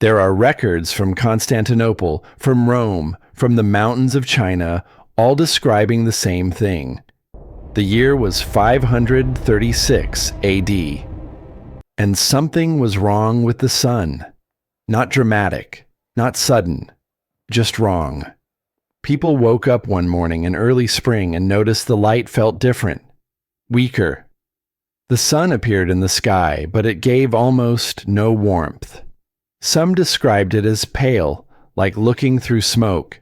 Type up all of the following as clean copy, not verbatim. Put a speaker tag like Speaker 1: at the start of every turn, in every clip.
Speaker 1: There are records from Constantinople, from Rome, from the mountains of China, all describing the same thing. The year was 536 AD. And something was wrong with the sun. Not dramatic, not sudden, just wrong. People woke up one morning in early spring and noticed the light felt different, weaker. The sun appeared in the sky, but it gave almost no warmth. Some described it as pale, like looking through smoke.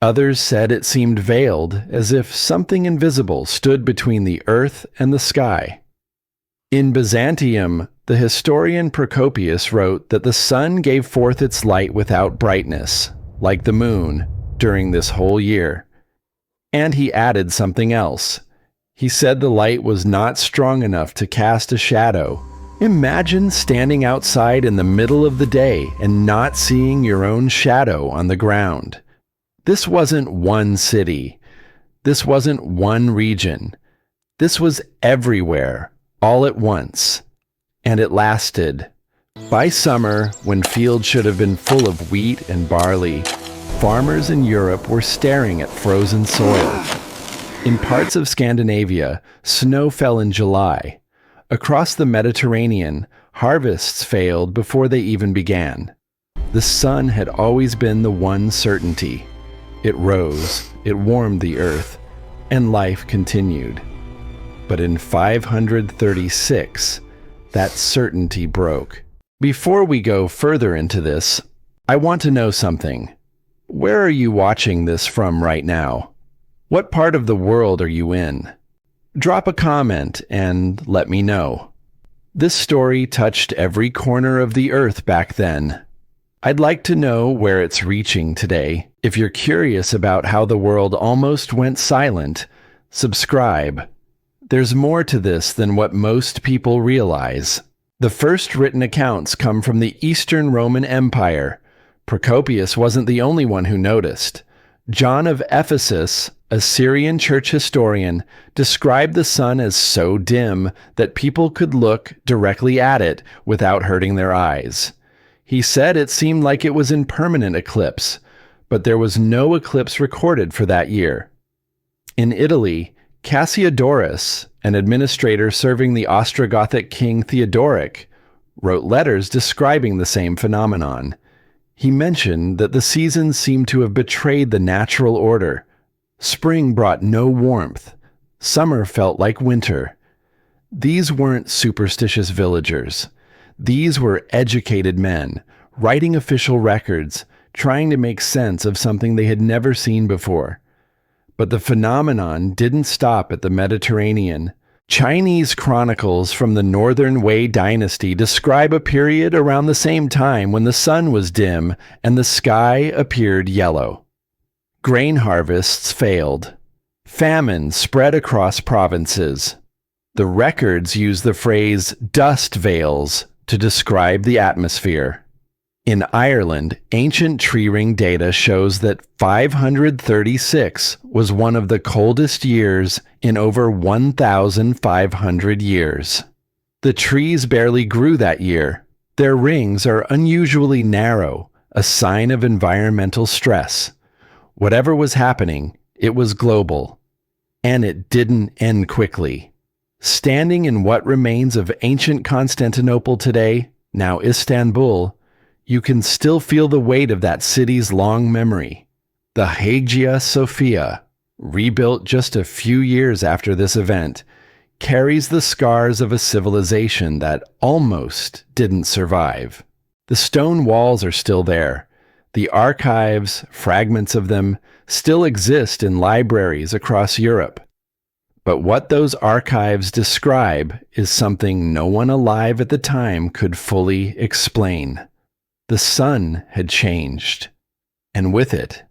Speaker 1: Others said it seemed veiled, as if something invisible stood between the earth and the sky. In Byzantium, the historian Procopius wrote that the sun gave forth its light without brightness, like the moon, during this whole year. And he added something else. He said the light was not strong enough to cast a shadow. Imagine standing outside in the middle of the day and not seeing your own shadow on the ground. This wasn't one city. This wasn't one region. This was everywhere, all at once. And it lasted. By summer, when fields should have been full of wheat and barley, farmers in Europe were staring at frozen soil. In parts of Scandinavia, snow fell in July. Across the Mediterranean, harvests failed before they even began. The sun had always been the one certainty. It rose, it warmed the earth, and life continued. But in 536, that certainty broke. Before we go further into this, I want to know something. Where are you watching this from right now? What part of the world are you in? Drop a comment and let me know. This story touched every corner of the earth back then. I'd like to know where it's reaching today. If you're curious about how the world almost went silent, subscribe. There's more to this than what most people realize. The first written accounts come from the Eastern Roman Empire. Procopius wasn't the only one who noticed. John of Ephesus, a Syrian church historian, described the sun as so dim that people could look directly at it without hurting their eyes. He said it seemed like it was in permanent eclipse, but there was no eclipse recorded for that year. In Italy, Cassiodorus, an administrator serving the Ostrogothic king Theodoric, wrote letters describing the same phenomenon. He mentioned that the seasons seemed to have betrayed the natural order. Spring brought no warmth. Summer felt like winter. These weren't superstitious villagers. These were educated men, writing official records, trying to make sense of something they had never seen before. But the phenomenon didn't stop at the Mediterranean. Chinese chronicles from the Northern Wei dynasty describe a period around the same time when the sun was dim and the sky appeared yellow. Grain harvests failed. Famine spread across provinces. The records use the phrase dust veils to describe the atmosphere. In Ireland, ancient tree ring data shows that 536 was one of the coldest years in over 1,500 years. The trees barely grew that year. Their rings are unusually narrow, a sign of environmental stress. Whatever was happening, it was global. And it didn't end quickly. Standing in what remains of ancient Constantinople today, now Istanbul, you can still feel the weight of that city's long memory. The Hagia Sophia, rebuilt just a few years after this event, carries the scars of a civilization that almost didn't survive. The stone walls are still there. The archives, fragments of them, still exist in libraries across Europe. But what those archives describe is something no one alive at the time could fully explain. The sun had changed, and with it,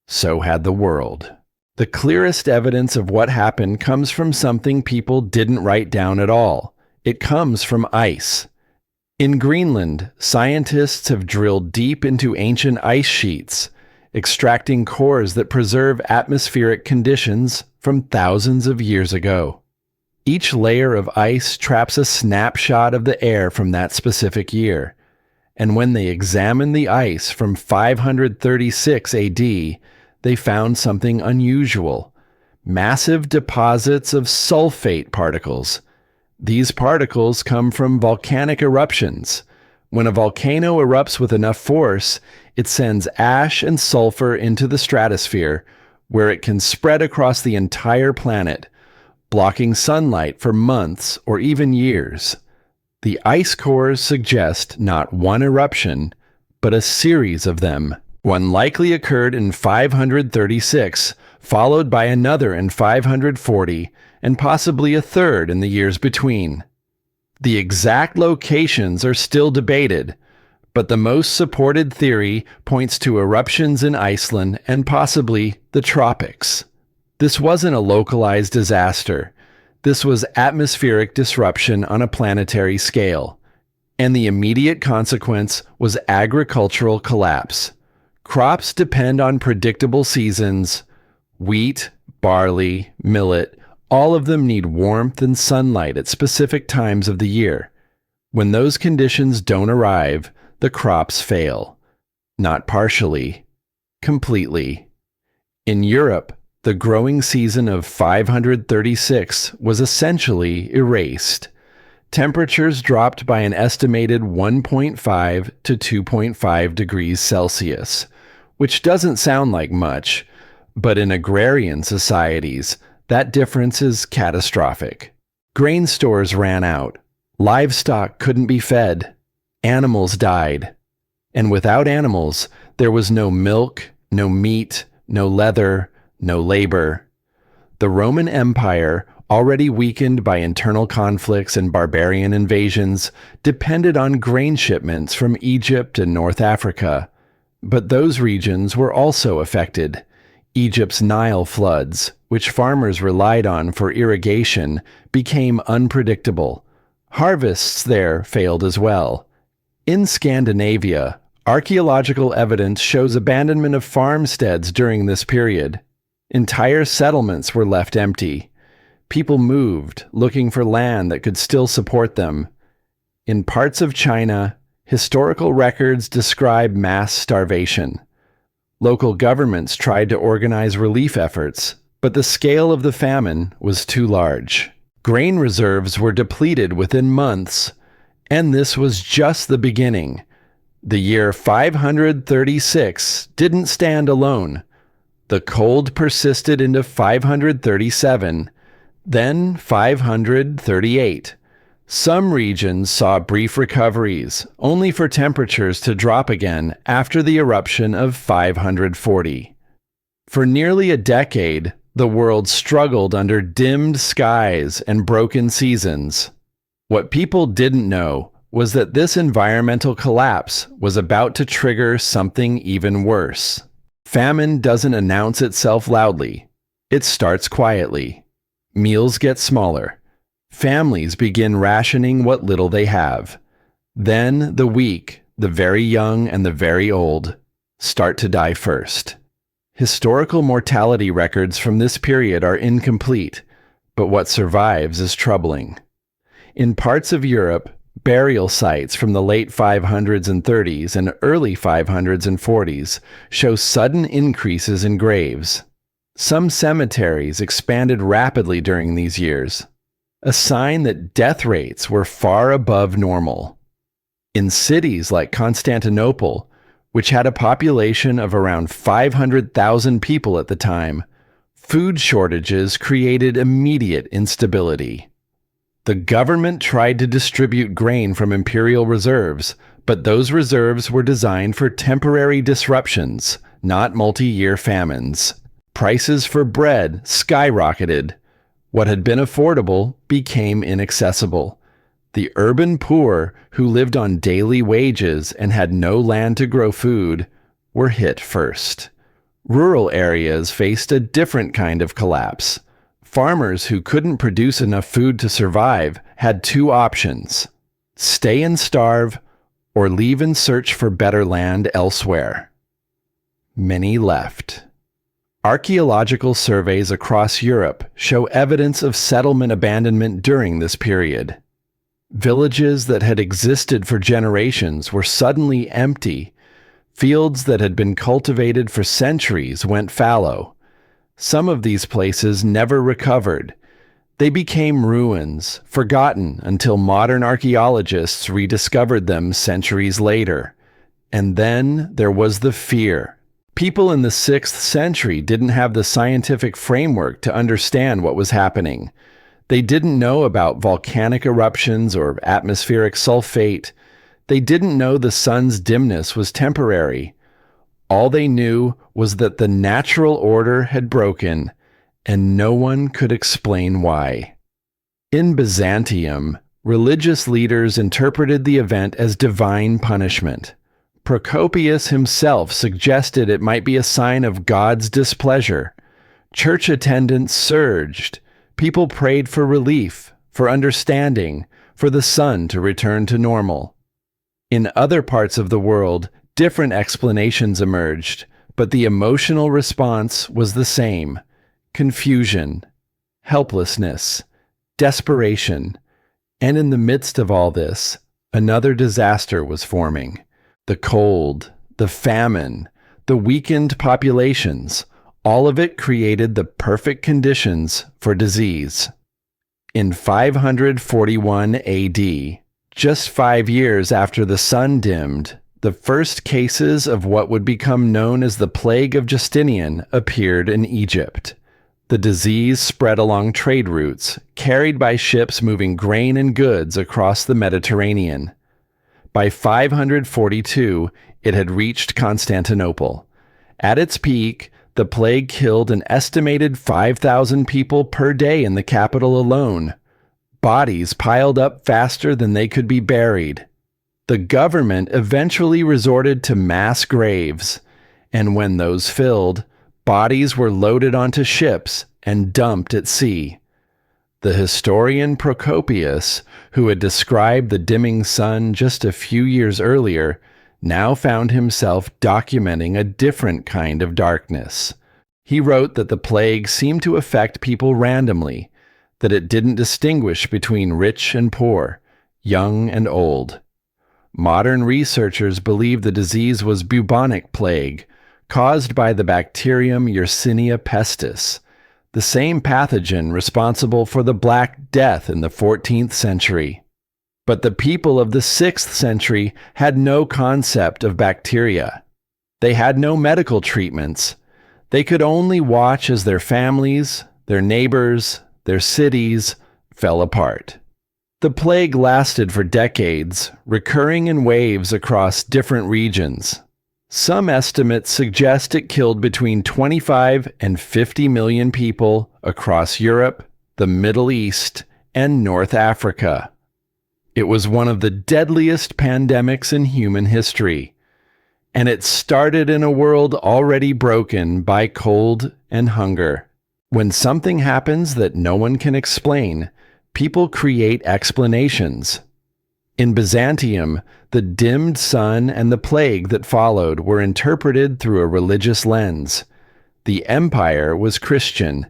Speaker 1: so had the world. The clearest evidence of what happened comes from something people didn't write down at all. It comes from ice. In Greenland, scientists have drilled deep into ancient ice sheets, extracting cores that preserve atmospheric conditions from thousands of years ago. Each layer of ice traps a snapshot of the air from that specific year. and when they examined the ice from 536 AD, they found something unusual: massive deposits of sulfate particles. These particles come from volcanic eruptions. When a volcano erupts with enough force, it sends ash and sulfur into the stratosphere, where it can spread across the entire planet, blocking sunlight for months or even years. The ice cores suggest not one eruption, but a series of them. One likely occurred in 536, followed by another in 540, and possibly a third in the years between. The exact locations are still debated, but the most supported theory points to eruptions in Iceland and possibly the tropics. This wasn't a localized disaster. This was atmospheric disruption on a planetary scale, and the immediate consequence was agricultural collapse. Crops depend on predictable seasons. Wheat, barley, millet, all of them need warmth and sunlight at specific times of the year. When those conditions don't arrive, the crops fail. Not partially, completely. In Europe, the growing season of 536 was essentially erased. Temperatures dropped by an estimated 1.5 to 2.5 degrees Celsius, which doesn't sound like much, but in agrarian societies, that difference is catastrophic. Grain stores ran out. Livestock couldn't be fed. Animals died. And without animals, there was no milk, no meat, no leather, no labor. The Roman Empire, already weakened by internal conflicts and barbarian invasions, depended on grain shipments from Egypt and North Africa. But those regions were also affected. Egypt's Nile floods, which farmers relied on for irrigation, became unpredictable. Harvests there failed as well. In Scandinavia, archaeological evidence shows abandonment of farmsteads during this period. Entire settlements were left empty. People moved, looking for land that could still support them. In parts of China, historical records describe mass starvation. Local governments tried to organize relief efforts, but the scale of the famine was too large. Grain reserves were depleted within months, and this was just the beginning. The year 536 didn't stand alone. The cold persisted into 537, then 538. Some regions saw brief recoveries, only for temperatures to drop again after the eruption of 540. For nearly a decade, the world struggled under dimmed skies and broken seasons. What people didn't know was that this environmental collapse was about to trigger something even worse. Famine doesn't announce itself loudly. It starts quietly. Meals get smaller. Families begin rationing what little they have. Then the weak, the very young and the very old, start to die first. Historical mortality records from this period are incomplete, but what survives is troubling. In parts of Europe, burial sites from the late 500s and 30s and early 500s and 40s show sudden increases in graves. Some cemeteries expanded rapidly during these years, a sign that death rates were far above normal. In cities like Constantinople, which had a population of around 500,000 people at the time, food shortages created immediate instability. The government tried to distribute grain from imperial reserves, but those reserves were designed for temporary disruptions, not multi-year famines. Prices for bread skyrocketed. What had been affordable became inaccessible. The urban poor, who lived on daily wages and had no land to grow food, were hit first. Rural areas faced a different kind of collapse. Farmers who couldn't produce enough food to survive had two options: stay and starve, or leave and search for better land elsewhere. Many left. Archaeological surveys across Europe show evidence of settlement abandonment during this period. Villages that had existed for generations were suddenly empty. Fields that had been cultivated for centuries went fallow. Some of these places never recovered. They became ruins, forgotten until modern archaeologists rediscovered them centuries later. And then there was the fear. People in the 6th century didn't have the scientific framework to understand what was happening. They didn't know about volcanic eruptions or atmospheric sulfate. They didn't know the sun's dimness was temporary. All they knew was that the natural order had broken, and no one could explain why. In Byzantium, religious leaders interpreted the event as divine punishment. Procopius himself suggested it might be a sign of God's displeasure. Church attendance surged. People prayed for relief, for understanding, for the sun to return to normal. In other parts of the world, different explanations emerged, but the emotional response was the same: confusion, helplessness, desperation. And in the midst of all this, another disaster was forming. The cold, the famine, the weakened populations, all of it created the perfect conditions for disease. In 541 AD, just 5 years after the sun dimmed, the first cases of what would become known as the Plague of Justinian appeared in Egypt. The disease spread along trade routes, carried by ships moving grain and goods across the Mediterranean. By 542, it had reached Constantinople. At its peak, the plague killed an estimated 5,000 people per day in the capital alone. Bodies piled up faster than they could be buried. The government eventually resorted to mass graves, and when those filled, bodies were loaded onto ships and dumped at sea. The historian Procopius, who had described the dimming sun just a few years earlier, now found himself documenting a different kind of darkness. He wrote that the plague seemed to affect people randomly, that it didn't distinguish between rich and poor, young and old. Modern researchers believe the disease was bubonic plague, caused by the bacterium Yersinia pestis, the same pathogen responsible for the Black Death in the 14th century. But the people of the 6th century had no concept of bacteria. They had no medical treatments. They could only watch as their families, their neighbors, their cities fell apart. The plague lasted for decades, recurring in waves across different regions. Some estimates suggest it killed between 25 and 50 million people across Europe, the Middle East, and North Africa. It was one of the deadliest pandemics in human history, and it started in a world already broken by cold and hunger. When something happens that no one can explain, people create explanations. In Byzantium, the dimmed sun and the plague that followed were interpreted through a religious lens. The empire was Christian,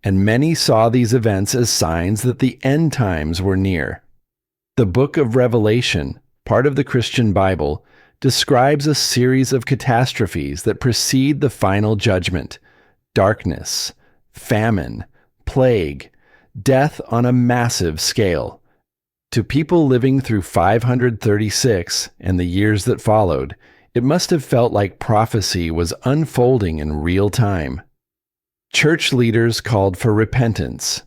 Speaker 1: and many saw these events as signs that the end times were near. The book of Revelation, part of the Christian Bible, describes a series of catastrophes that precede the final judgment: darkness, famine, plague, death on a massive scale. To people living through 536 and the years that followed, it must have felt like prophecy was unfolding in real time. Church leaders called for repentance.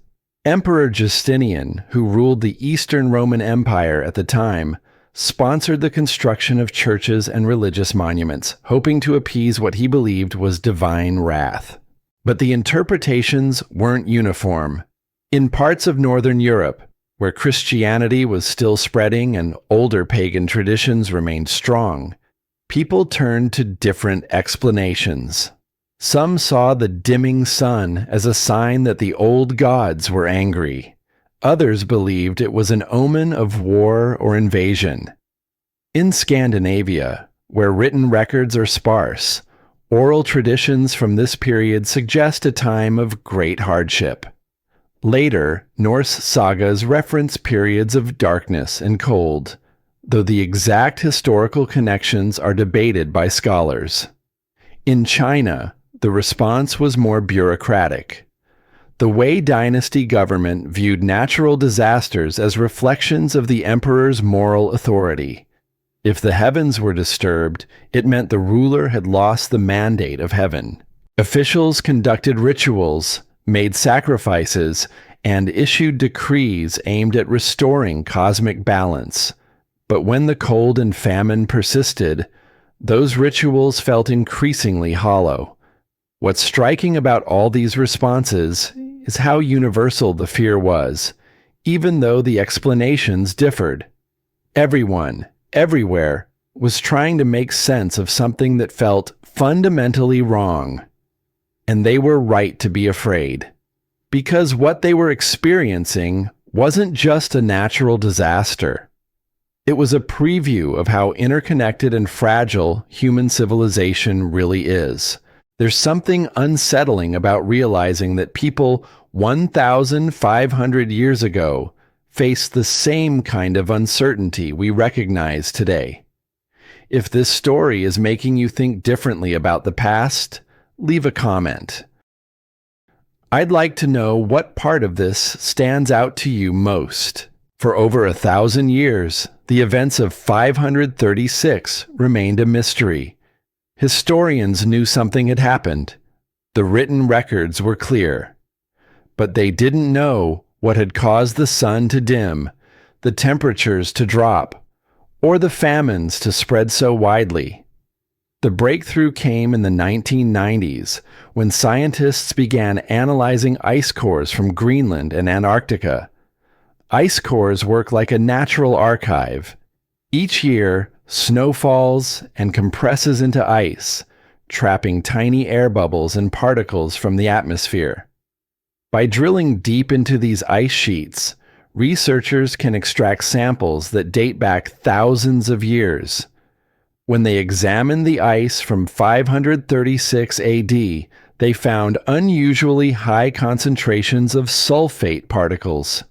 Speaker 1: Emperor Justinian, who ruled the Eastern Roman Empire at the time, sponsored the construction of churches and religious monuments, hoping to appease what he believed was divine wrath. But the interpretations weren't uniform. In parts of Northern Europe, where Christianity was still spreading and older pagan traditions remained strong, people turned to different explanations. Some saw the dimming sun as a sign that the old gods were angry. Others believed it was an omen of war or invasion. In Scandinavia, where written records are sparse, oral traditions from this period suggest a time of great hardship. Later, Norse sagas reference periods of darkness and cold, though the exact historical connections are debated by scholars. In China, the response was more bureaucratic. The Wei dynasty government viewed natural disasters as reflections of the emperor's moral authority. If the heavens were disturbed, it meant the ruler had lost the mandate of heaven. Officials conducted rituals, made sacrifices, and issued decrees aimed at restoring cosmic balance. But when the cold and famine persisted, those rituals felt increasingly hollow. What's striking about all these responses is how universal the fear was, even though the explanations differed. Everyone, everywhere, was trying to make sense of something that felt fundamentally wrong. And they were right to be afraid, because what they were experiencing wasn't just a natural disaster. It was a preview of how interconnected and fragile human civilization really is. There's something unsettling about realizing that people 1,500 years ago faced the same kind of uncertainty we recognize today. If this story is making you think differently about the past, leave a comment. I'd like to know what part of this stands out to you most. For over 1,000 years, the events of 536 remained a mystery. Historians knew something had happened. The written records were clear. But they didn't know what had caused the sun to dim, the temperatures to drop, or the famines to spread so widely. The breakthrough came in the 1990s, when scientists began analyzing ice cores from Greenland and Antarctica. Ice cores work like a natural archive. Each year, snow falls and compresses into ice, trapping tiny air bubbles and particles from the atmosphere. By drilling deep into these ice sheets, researchers can extract samples that date back thousands of years. When they examined the ice from 536 AD, they found unusually high concentrations of sulfate particles.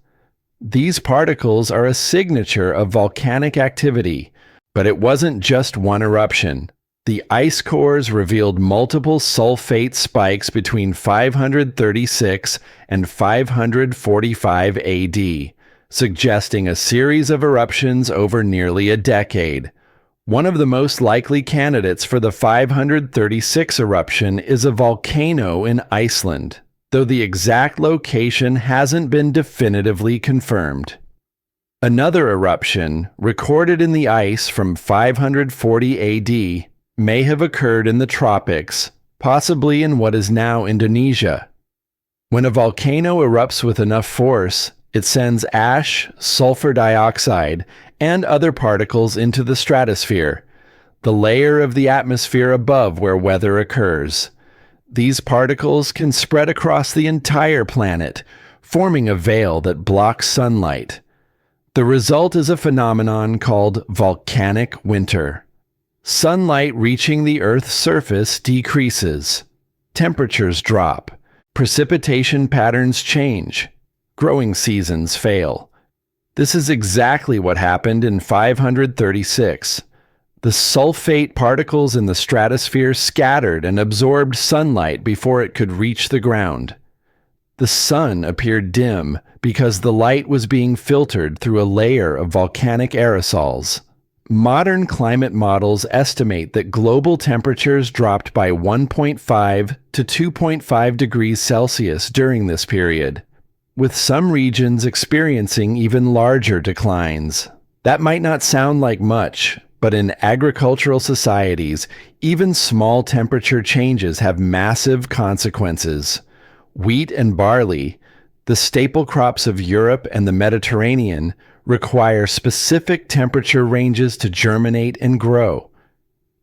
Speaker 1: These particles are a signature of volcanic activity, but it wasn't just one eruption. The ice cores revealed multiple sulfate spikes between 536 and 545 AD, suggesting a series of eruptions over nearly a decade. One of the most likely candidates for the 536 eruption is a volcano in Iceland, though the exact location hasn't been definitively confirmed. Another eruption, recorded in the ice from 540 AD, may have occurred in the tropics, possibly in what is now Indonesia. When a volcano erupts with enough force, it sends ash, sulfur dioxide, and other particles into the stratosphere, the layer of the atmosphere above where weather occurs. These particles can spread across the entire planet, forming a veil that blocks sunlight. The result is a phenomenon called volcanic winter. Sunlight reaching the Earth's surface decreases. Temperatures drop. Precipitation patterns change. Growing seasons fail. This is exactly what happened in 536. The sulfate particles in the stratosphere scattered and absorbed sunlight before it could reach the ground. The sun appeared dim because the light was being filtered through a layer of volcanic aerosols. Modern climate models estimate that global temperatures dropped by 1.5 to 2.5 degrees Celsius during this period, with some regions experiencing even larger declines. That might not sound like much, but in agricultural societies, even small temperature changes have massive consequences. Wheat and barley, the staple crops of Europe and the Mediterranean, require specific temperature ranges to germinate and grow.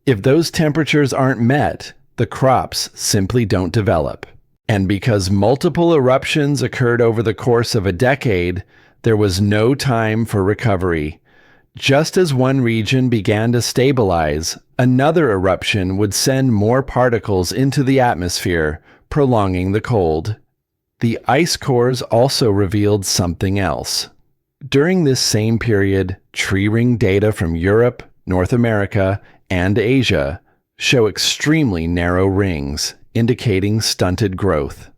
Speaker 1: If those temperatures aren't met, the crops simply don't develop. And because multiple eruptions occurred over the course of a decade, there was no time for recovery. Just as one region began to stabilize, another eruption would send more particles into the atmosphere, prolonging the cold. The ice cores also revealed something else. During this same period, tree ring data from Europe, North America, and Asia show extremely narrow rings, indicating stunted growth.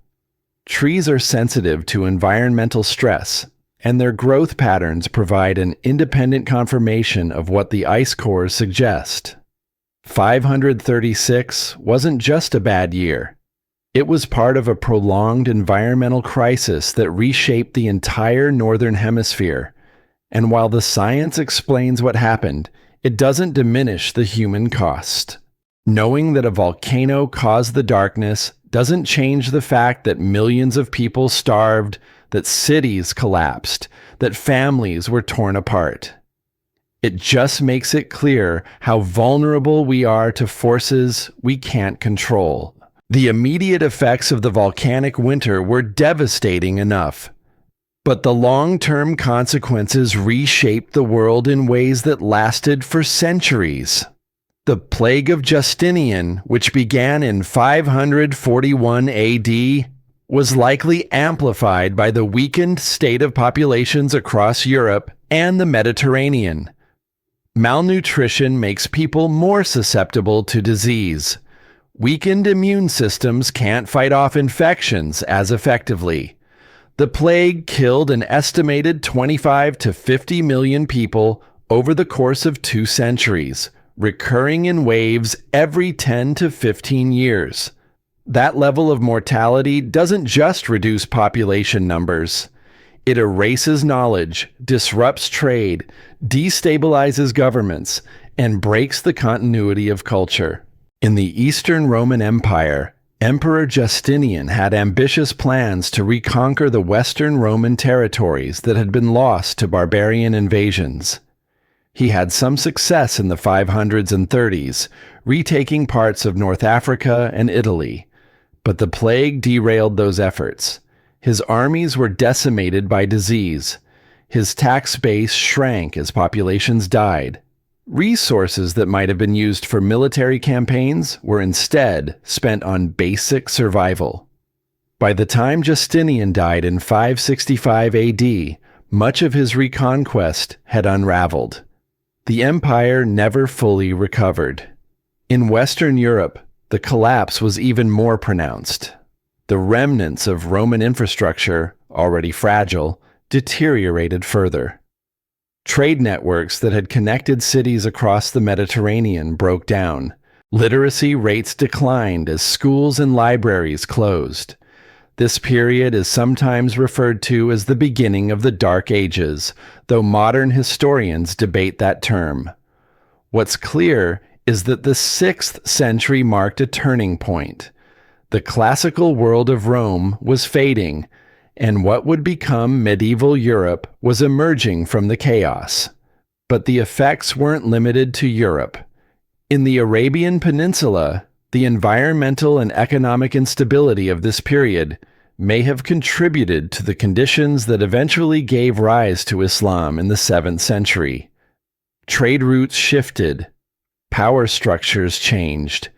Speaker 1: Trees are sensitive to environmental stress, and their growth patterns provide an independent confirmation of what the ice cores suggest. 536 wasn't just a bad year. It was part of a prolonged environmental crisis that reshaped the entire northern hemisphere. And while the science explains what happened, it doesn't diminish the human cost. Knowing that a volcano caused the darkness doesn't change the fact that millions of people starved, that cities collapsed, that families were torn apart. It just makes it clear how vulnerable we are to forces we can't control. The immediate effects of the volcanic winter were devastating enough, but the long-term consequences reshaped the world in ways that lasted for centuries. The Plague of Justinian, which began in 541 AD, was likely amplified by the weakened state of populations across Europe and the Mediterranean. Malnutrition makes people more susceptible to disease. Weakened immune systems can't fight off infections as effectively. The plague killed an estimated 25 to 50 million people over the course of 2 centuries, recurring in waves every 10 to 15 years. That level of mortality doesn't just reduce population numbers. It erases knowledge, disrupts trade, destabilizes governments, and breaks the continuity of culture. In the Eastern Roman Empire, Emperor Justinian had ambitious plans to reconquer the Western Roman territories that had been lost to barbarian invasions. He had some success in the 500s and 30s, retaking parts of North Africa and Italy. But the plague derailed those efforts. His armies were decimated by disease. His tax base shrank as populations died. Resources that might have been used for military campaigns were instead spent on basic survival. By the time Justinian died in 565 AD, much of his reconquest had unraveled. The empire never fully recovered. In Western Europe, the collapse was even more pronounced. The remnants of Roman infrastructure, already fragile, deteriorated further. Trade networks that had connected cities across the Mediterranean broke down. Literacy rates declined as schools and libraries closed. This period is sometimes referred to as the beginning of the Dark Ages, though modern historians debate that term. What's clear is that the 6th century marked a turning point. The classical world of Rome was fading, and what would become medieval Europe was emerging from the chaos. But the effects weren't limited to Europe. In the Arabian Peninsula, the environmental and economic instability of this period may have contributed to the conditions that eventually gave rise to Islam in the 7th century. Trade routes shifted, power structures changed,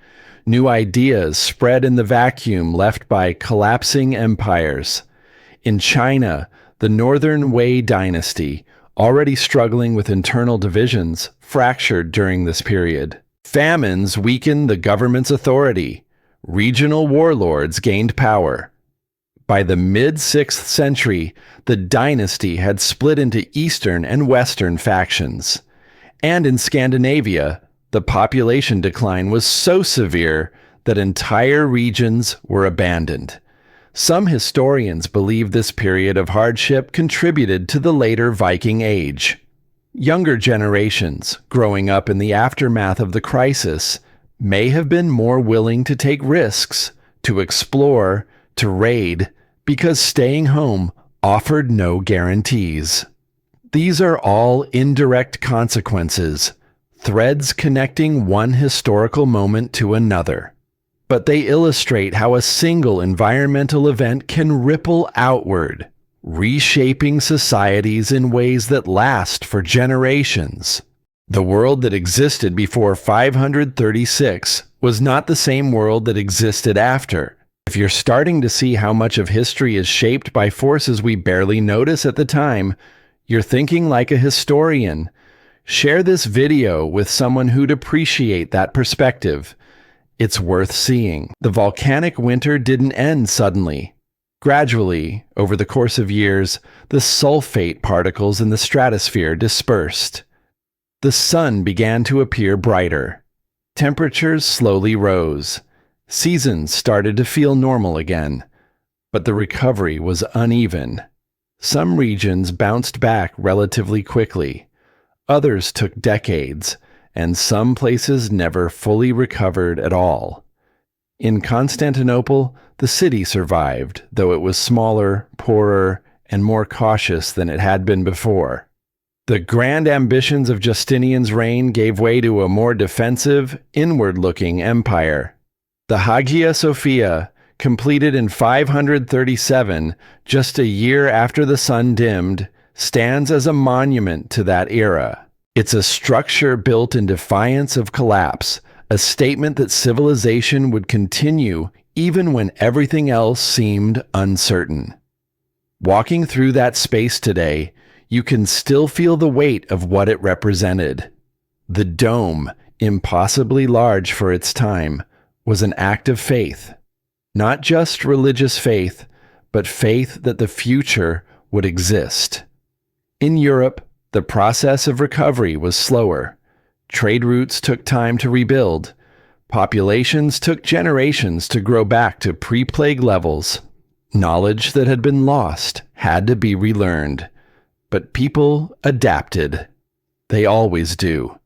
Speaker 1: new ideas spread in the vacuum left by collapsing empires. In China, the Northern Wei dynasty, already struggling with internal divisions, fractured during this period. Famines weakened the government's authority. Regional warlords gained power. By the mid-6th century, the dynasty had split into Eastern and Western factions. And in Scandinavia, the population decline was so severe that entire regions were abandoned. Some historians believe this period of hardship contributed to the later Viking Age. Younger generations, growing up in the aftermath of the crisis, may have been more willing to take risks, to explore, to raid, because staying home offered no guarantees. These are all indirect consequences, threads connecting one historical moment to another. But they illustrate how a single environmental event can ripple outward, reshaping societies in ways that last for generations. The world that existed before 536 was not the same world that existed after, If you're starting to see how much of history is shaped by forces we barely notice at the time, you're thinking like a historian. Share this video with someone who'd appreciate that perspective. It's worth seeing. The volcanic winter didn't end suddenly. Gradually, over the course of years, the sulfate particles in the stratosphere dispersed. The sun began to appear brighter. Temperatures slowly rose. Seasons started to feel normal again. But the recovery was uneven. Some regions bounced back relatively quickly. Others took decades, and some places never fully recovered at all. In Constantinople, the city survived, though it was smaller, poorer, and more cautious than it had been before. The grand ambitions of Justinian's reign gave way to a more defensive, inward-looking empire. The Hagia Sophia, completed in 537, just a year after the sun dimmed, stands as a monument to that era. It's a structure built in defiance of collapse, a statement that civilization would continue even when everything else seemed uncertain. Walking through that space today, you can still feel the weight of what it represented. The dome, impossibly large for its time, was an act of faith. Not just religious faith, but faith that the future would exist. In Europe, the process of recovery was slower. Trade routes took time to rebuild. Populations took generations to grow back to pre-plague levels. Knowledge that had been lost had to be relearned. But people adapted. They always do.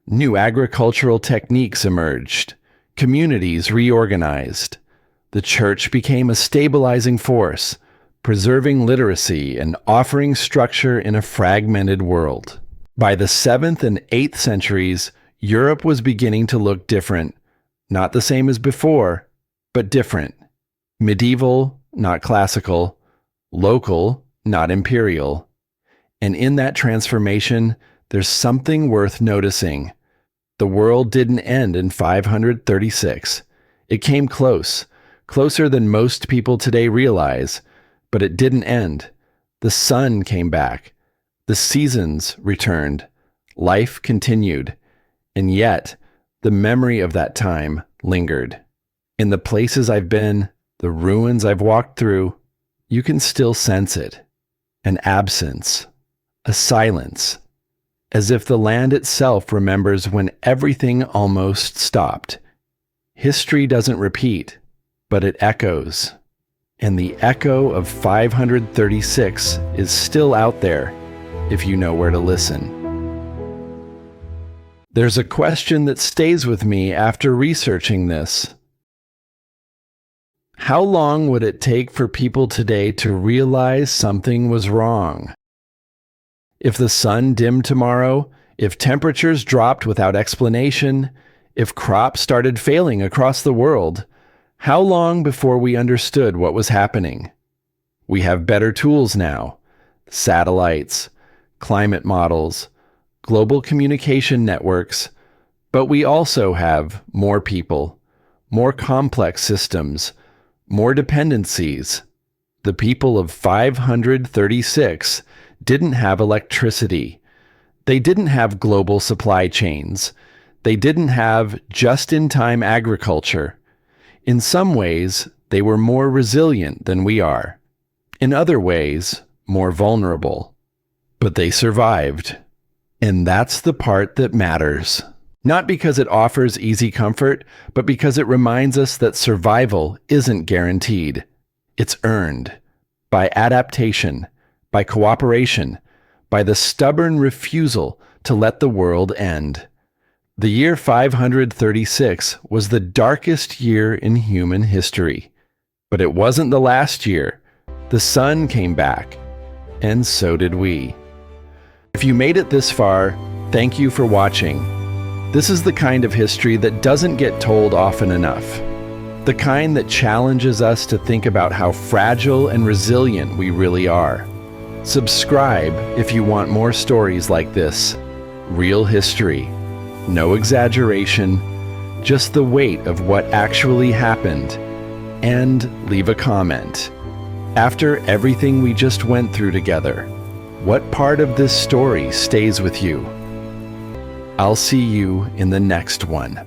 Speaker 1: New agricultural techniques emerged. Communities reorganized. The church became a stabilizing force, preserving literacy and offering structure in a fragmented world. By the 7th and 8th centuries, Europe was beginning to look different. Not the same as before, but different. Medieval, not classical. Local, not imperial. And in that transformation, there's something worth noticing. The world didn't end in 536. It came close, closer than most people today realize, but it didn't end. The sun came back. The seasons returned. Life continued. And yet, the memory of that time lingered. In the places I've been, the ruins I've walked through, you can still sense it. An absence. A silence. As if the land itself remembers when everything almost stopped. History doesn't repeat, but it echoes. And the echo of 536 is still out there, if you know where to listen. There's a question that stays with me after researching this. How long would it take for people today to realize something was wrong? If the sun dimmed tomorrow, if temperatures dropped without explanation, if crops started failing across the world, how long before we understood what was happening? We have better tools now. Satellites, climate models, global communication networks, but we also have more people, more complex systems, more dependencies. The people of 536 didn't have electricity. They didn't have global supply chains. They didn't have just-in-time agriculture. In some ways, they were more resilient than we are. In other ways, more vulnerable. But they survived. And that's the part that matters. Not because it offers easy comfort, but because it reminds us that survival isn't guaranteed. It's earned. By adaptation, by cooperation, by the stubborn refusal to let the world end. The year 536 was the darkest year in human history. But it wasn't the last year. The sun came back, and so did we. If you made it this far, thank you for watching. This is the kind of history that doesn't get told often enough. The kind that challenges us to think about how fragile and resilient we really are. Subscribe if you want more stories like this. Real history. No exaggeration, just the weight of what actually happened. and leave a comment. After everything we just went through together, what part of this story stays with you? I'll see you in the next one.